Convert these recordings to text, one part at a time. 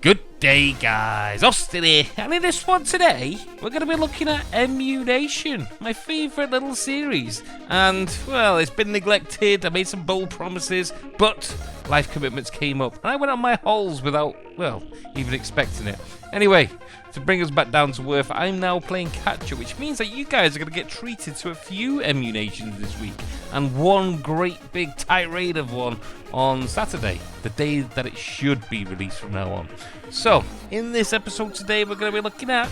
Good day, guys. Austin here, and in this one today, we're going to be looking at Emu-Nation, my favourite little series. And, well, it's been neglected. I made some bold promises, but life commitments came up, and I went on my holes without, well, even expecting it. Anyway, to bring us back down to earth, I'm now playing catch-up, which means that you guys are going to get treated to a few Emu-Nations this week, and one great big tirade of one on Saturday, the day that it should be released from now on. So, in this episode today, we're going to be looking at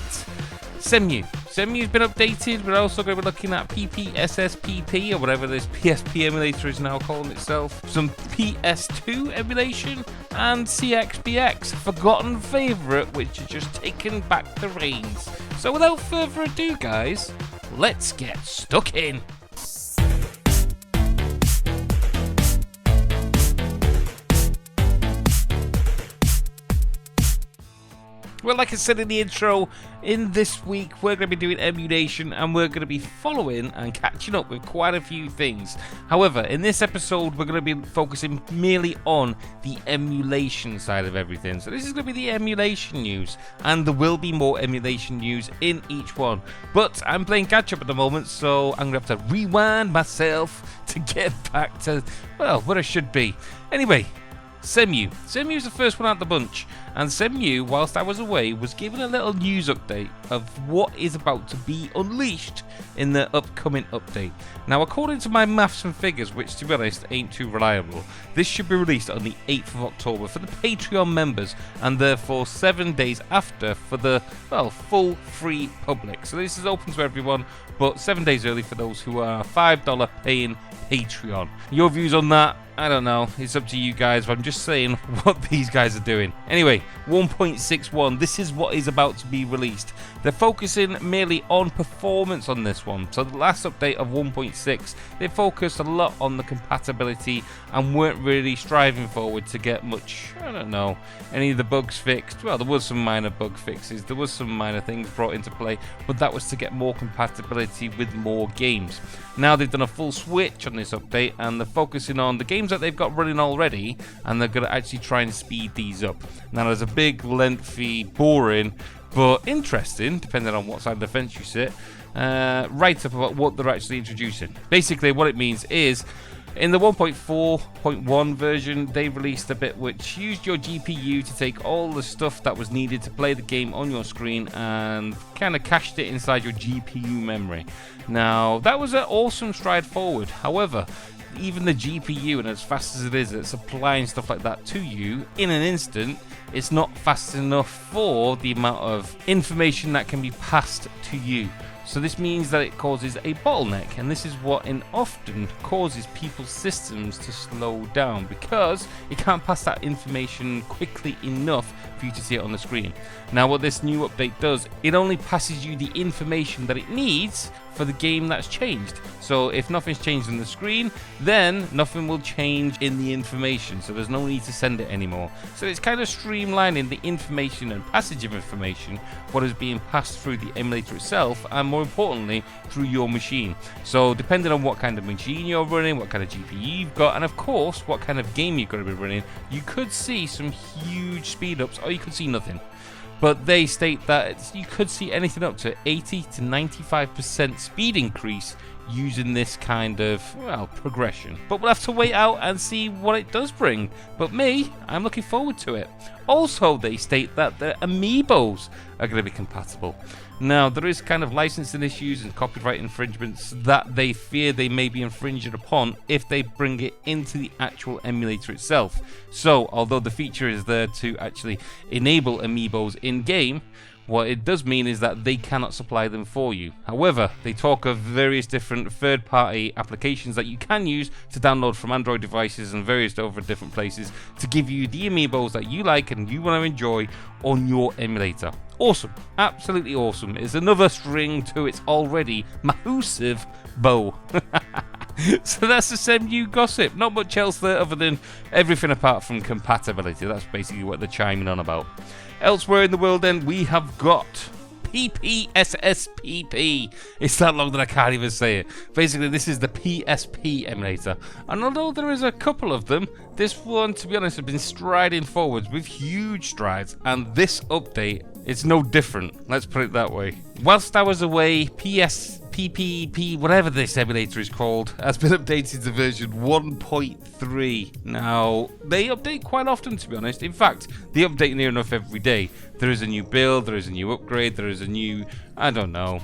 Cemu. Cemu's been updated. We're also going to be looking at PPSSPP, or whatever this PSP emulator is now calling itself, some PS2 emulation, and Cxbx, a forgotten favourite which has just taken back the reins. So without further ado, guys, let's get stuck in. Well, like I said in the intro, in this week we're going to be doing Emu-Nation, and we're going to be following and catching up with quite a few things. However, in this episode we're going to be focusing merely on the emulation side of everything. So this is going to be the emulation news, and there will be more emulation news in each one. But I'm playing catch up at the moment, so I'm going to have to rewind myself to get back to, well, where I should be. Anyway, Cemu. Cemu's the first one out of the bunch, and Cemu, whilst I was away, was given a little news update of what is about to be unleashed in the upcoming update. Now, according to my maths and figures, which to be honest ain't too reliable, this should be released on the 8th of October for the Patreon members, and therefore 7 days after for the, well, full free public. So this is open to everyone, but 7 days early for those who are $5 paying Patreon. Your views on that? I don't know, it's up to you guys, but I'm just saying what these guys are doing. Anyway, 1.6.1, this is what is about to be released. They're focusing merely on performance on this one. So the last update of 1.6, they focused a lot on the compatibility and weren't really striving forward to get much, I don't know, any of the bugs fixed. Well, there was some minor bug fixes, there was some minor things brought into play, but that was to get more compatibility with more games. Now they've done a full switch on this update, and they're focusing on the games that they've got running already, and they're going to actually try and speed these up. Now there's a big, lengthy, boring, but interesting, depending on what side of the fence you sit, write-up about what they're actually introducing. Basically what it means is, in the 1.4.1 version, they released a bit which used your GPU to take all the stuff that was needed to play the game on your screen and kind of cached it inside your GPU memory. Now, that was an awesome stride forward. However, even the GPU, and as fast as it is at supplying stuff like that to you in an instant, it's not fast enough for the amount of information that can be passed to you. So this means that it causes a bottleneck, and this is what often causes people's systems to slow down, because it can't pass that information quickly enough for you to see it on the screen. Now what this new update does, it only passes you the information that it needs for the game that's changed. So if nothing's changed on the screen, then nothing will change in the information, so there's no need to send it anymore. So it's kind of streamlining the information and passage of information, what is being passed through the emulator itself, and more importantly through your machine. So depending on what kind of machine you're running, what kind of GPU you've got, and of course what kind of game you're going to be running, you could see some huge speed ups, or you could see nothing. But they state that you could see anything up to 80 to 95% speed increase using this kind of, well, progression. But we'll have to wait out and see what it does bring. But me, I'm looking forward to it. Also, they state that the amiibos are going to be compatible. Now, there is kind of licensing issues and copyright infringements that they fear they may be infringed upon if they bring it into the actual emulator itself. So, although the feature is there to actually enable amiibos in-game, what it does mean is that they cannot supply them for you. However, they talk of various different third-party applications that you can use to download from Android devices and various other different places to give you the amiibos that you like and you want to enjoy on your emulator. Awesome, absolutely awesome. It's another string to its already massive bow. So that's the Cemu gossip. Not much else there other than everything apart from compatibility. That's basically what they're chiming on about. Elsewhere in the world then, we have got PPSSPP. It's that long that I can't even say it. Basically, this is the PSP emulator. And although there is a couple of them, this one, to be honest, has been striding forwards with huge strides. And this update, it's no different. Let's put it that way. Whilst I was away, PPSPP, whatever this emulator is called, has been updated to version 1.3. Now, they update quite often, to be honest. In fact, they update near enough every day. There is a new build, there is a new upgrade, there is a new, I don't know,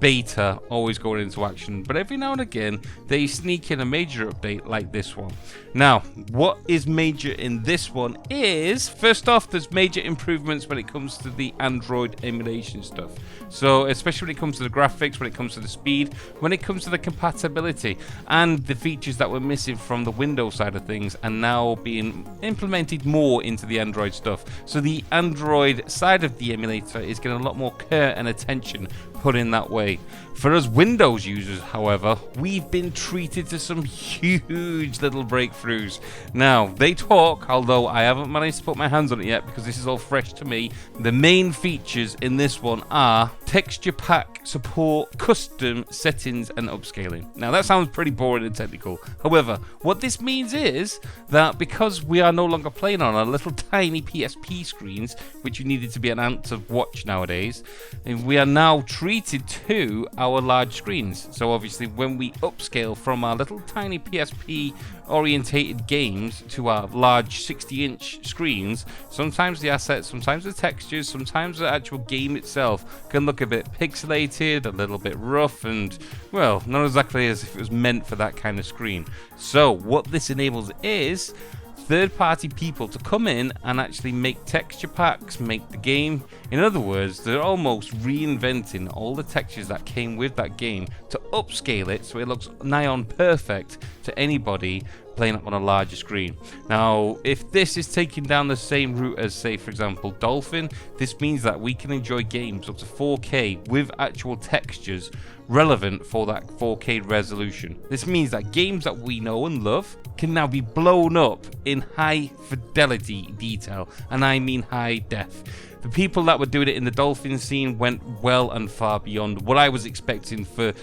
beta always going into action, but every now and again they sneak in a major update like this one. Now, what is major in this one is, first off, there's major improvements when it comes to the Android emulation stuff. So especially when it comes to the graphics, when it comes to the speed, when it comes to the compatibility, and the features that were missing from the Windows side of things are now being implemented more into the Android stuff. So the Android side of the emulator is getting a lot more care and attention put in that way. For us Windows users, however, we've been treated to some huge little breakthroughs. Now, they talk, although I haven't managed to put my hands on it yet because this is all fresh to me. The main features in this one are texture pack support, custom settings, and upscaling. Now, that sounds pretty boring and technical. However, what this means is that because we are no longer playing on our little tiny PSP screens, which you needed to be an ant to watch nowadays, we are now treated to our large screens. So obviously when we upscale from our little tiny PSP orientated games to our large 60-inch screens, sometimes the assets, sometimes the textures, sometimes the actual game itself can look a bit pixelated, a little bit rough, and, well, not exactly as if it was meant for that kind of screen. So what this enables is third-party people to come in and actually make texture packs, make the game. In other words, they're almost reinventing all the textures that came with that game to upscale it so it looks nigh on perfect to anybody playing up on a larger screen. Now, if this is taking down the same route as, say, for example, Dolphin, this means that we can enjoy games up to 4K with actual textures relevant for that 4K resolution. This means that games that we know and love can now be blown up in high fidelity detail, and I mean high def. The people that were doing it in the Dolphin scene went well and far beyond what I was expecting for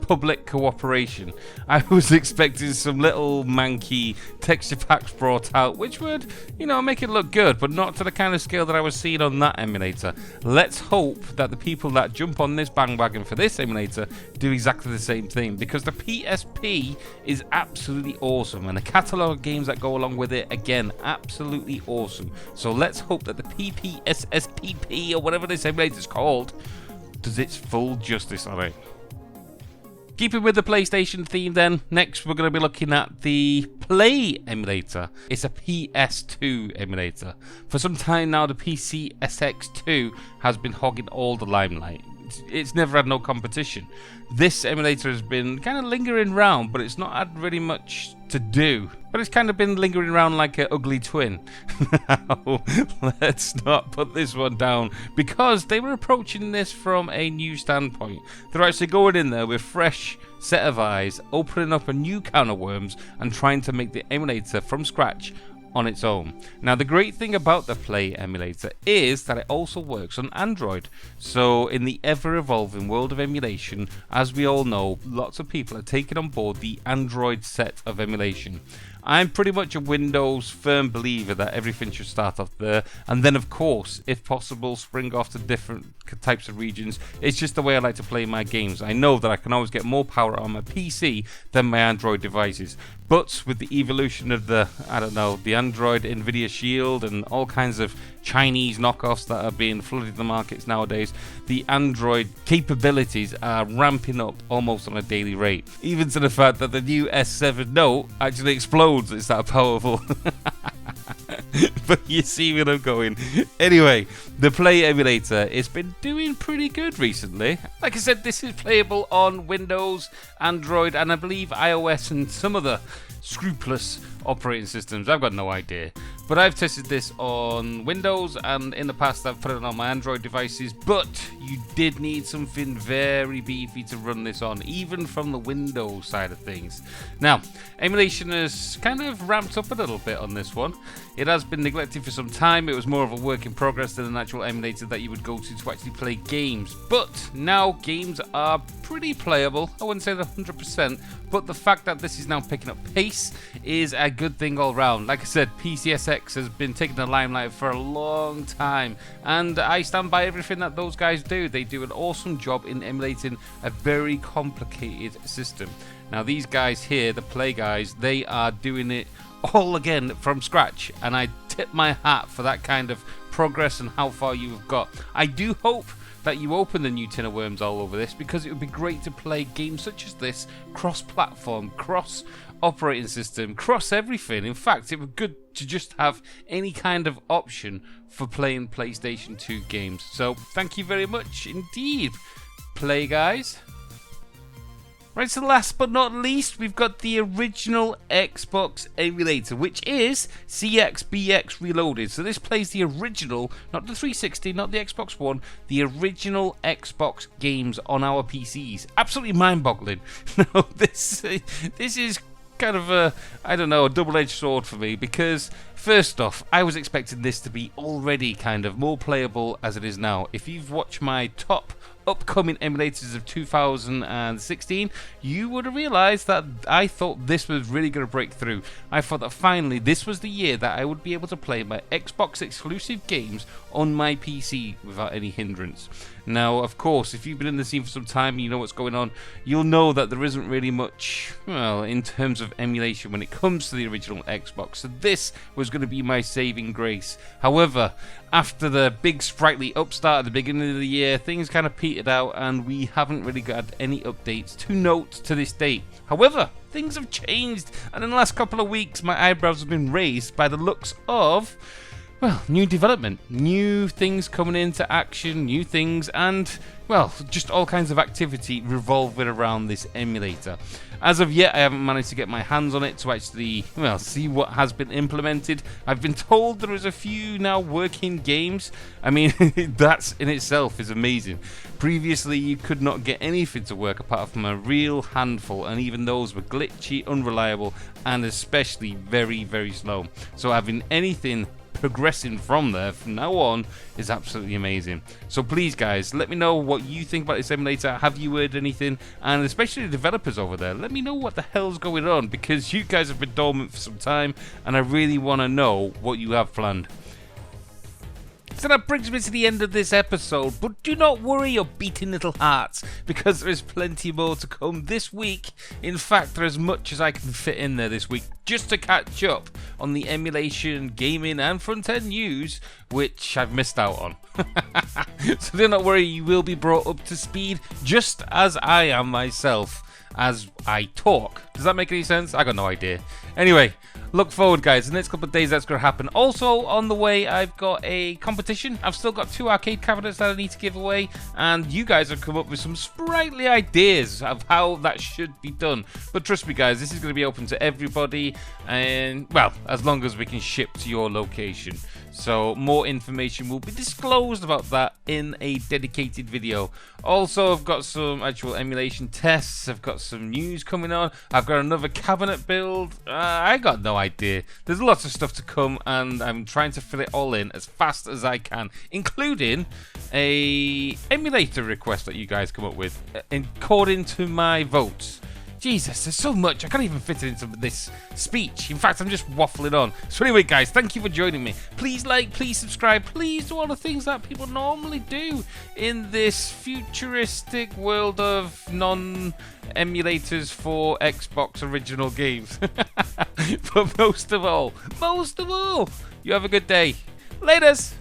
public cooperation. I was expecting some little manky texture packs brought out, which would, you know, make it look good, but not to the kind of scale that I was seeing on that emulator. Let's hope that the people that jump on this bandwagon for this emulator do exactly the same thing, because the PSP is absolutely awesome, and the catalogue of games that go along with it, again, absolutely awesome. So let's hope that the PPSSPP, or whatever this emulator is called, does its full justice on it. Keeping with the PlayStation theme then, next we're going to be looking at the Play emulator. It's a PS2 emulator. For some time now, the PCSX2 has been hogging all the limelight. It's never had no competition. This emulator has been kind of lingering around, but it's not had really much to do. But it's kind of been lingering around like an ugly twin. Now, let's not put this one down, because they were approaching this from a new standpoint. They're actually going in there with fresh set of eyes, opening up a new can of worms, and trying to make the emulator from scratch on its own. Now, the great thing about the Play emulator is that it also works on Android. So in the ever-evolving world of emulation, as we all know, lots of people are taking on board the Android set of emulation. I'm pretty much a Windows firm believer that everything should start off there, and then of course, if possible, spring off to different types of regions. It's just the way I like to play my games. I know that I can always get more power on my PC than my Android devices, but with the evolution of the, I don't know, the Android Nvidia Shield and all kinds of Chinese knockoffs that are being flooded the markets nowadays, the Android capabilities are ramping up almost on a daily rate, even to the fact that the new S7 Note actually explodes. It's that powerful. But you see where I'm going. Anyway, the Play emulator, it's been doing pretty good recently. Like I said, this is playable on Windows, Android, and I believe iOS and some other scrupulous operating systems. I've got no idea. But I've tested this on Windows, and in the past I've put it on my Android devices, but you did need something very beefy to run this on, even from the Windows side of things. Now, emulation has kind of ramped up a little bit on this one. It has been neglected for some time. It was more of a work in progress than an actual emulator that you would go to actually play games. But now games are pretty playable. I wouldn't say they're 100%, but the fact that this is now picking up pace is a good thing all round. Like I said, PCSX has been taking the limelight for a long time, and I stand by everything that those guys do. They do an awesome job in emulating a very complicated system. Now these guys here, the Play guys, they are doing it all again from scratch, and I tip my hat for that kind of progress and how far you've got. I do hope that you open the new tin of worms all over this, because it would be great to play games such as this cross-platform, cross-operating system, cross-everything. In fact, it would be good to just have any kind of option for playing PlayStation 2 games. So thank you very much indeed, Play guys. Right, so last but not least, we've got the original Xbox emulator, which is Cxbx-Reloaded. So this plays the original, not the 360, not the Xbox One, the original Xbox games on our PCs. Absolutely mind-boggling. Now, this is kind of a, I don't know, a double-edged sword for me, because first off, I was expecting this to be already kind of more playable as it is now. If you've watched my top upcoming emulators of 2016, you would have realized that I thought this was really going to break through. I thought that finally this was the year that I would be able to play my Xbox exclusive games on my PC without any hindrance. Now, of course, if you've been in the scene for some time and you know what's going on, you'll know that there isn't really much, well, in terms of emulation when it comes to the original Xbox. So this was going to be my saving grace. However, after the big sprightly upstart at the beginning of the year, things kind of petered out, and we haven't really got any updates to note to this date. However, things have changed, and in the last couple of weeks, my eyebrows have been raised by the looks of, well, new development, new things coming into action, new things, and, well, just all kinds of activity revolving around this emulator. As of yet, I haven't managed to get my hands on it to actually, well, see what has been implemented. I've been told there is a few now working games. I mean, that in itself is amazing. Previously, you could not get anything to work apart from a real handful, and even those were glitchy, unreliable, and especially very, very slow. So having anything progressing from there from now on is absolutely amazing. So please guys, let me know what you think about this emulator. Have you heard anything? And especially the developers over there, let me know what the hell's going on, because you guys have been dormant for some time and I really want to know what you have planned. So that brings me to the end of this episode, but do not worry your beating little hearts, because there is plenty more to come this week. In fact, there is as much as I can fit in there this week, just to catch up on the emulation, gaming and front-end news, which I've missed out on. So do not worry, you will be brought up to speed, just as I am myself, as I talk. Does that make any sense? I got no idea. Anyway, look forward guys, the next couple of days that's going to happen. Also on the way, I've got a competition. I've still got 2 arcade cabinets that I need to give away, and you guys have come up with some sprightly ideas of how that should be done. But trust me guys, this is going to be open to everybody, and well, as long as we can ship to your location. So more information will be disclosed about that in a dedicated video. Also, I've got some actual emulation tests, I've got some news coming on, I've got another cabinet build, I got no idea. There's lots of stuff to come, and I'm trying to fill it all in as fast as I can, including a emulator request that you guys come up with according to my votes. Jesus, there's so much. I can't even fit it into this speech. In fact, I'm just waffling on. So anyway, guys, thank you for joining me. Please like, please subscribe, please do all the things that people normally do in this futuristic world of non-emulators for Xbox original games. But most of all, you have a good day. Laters!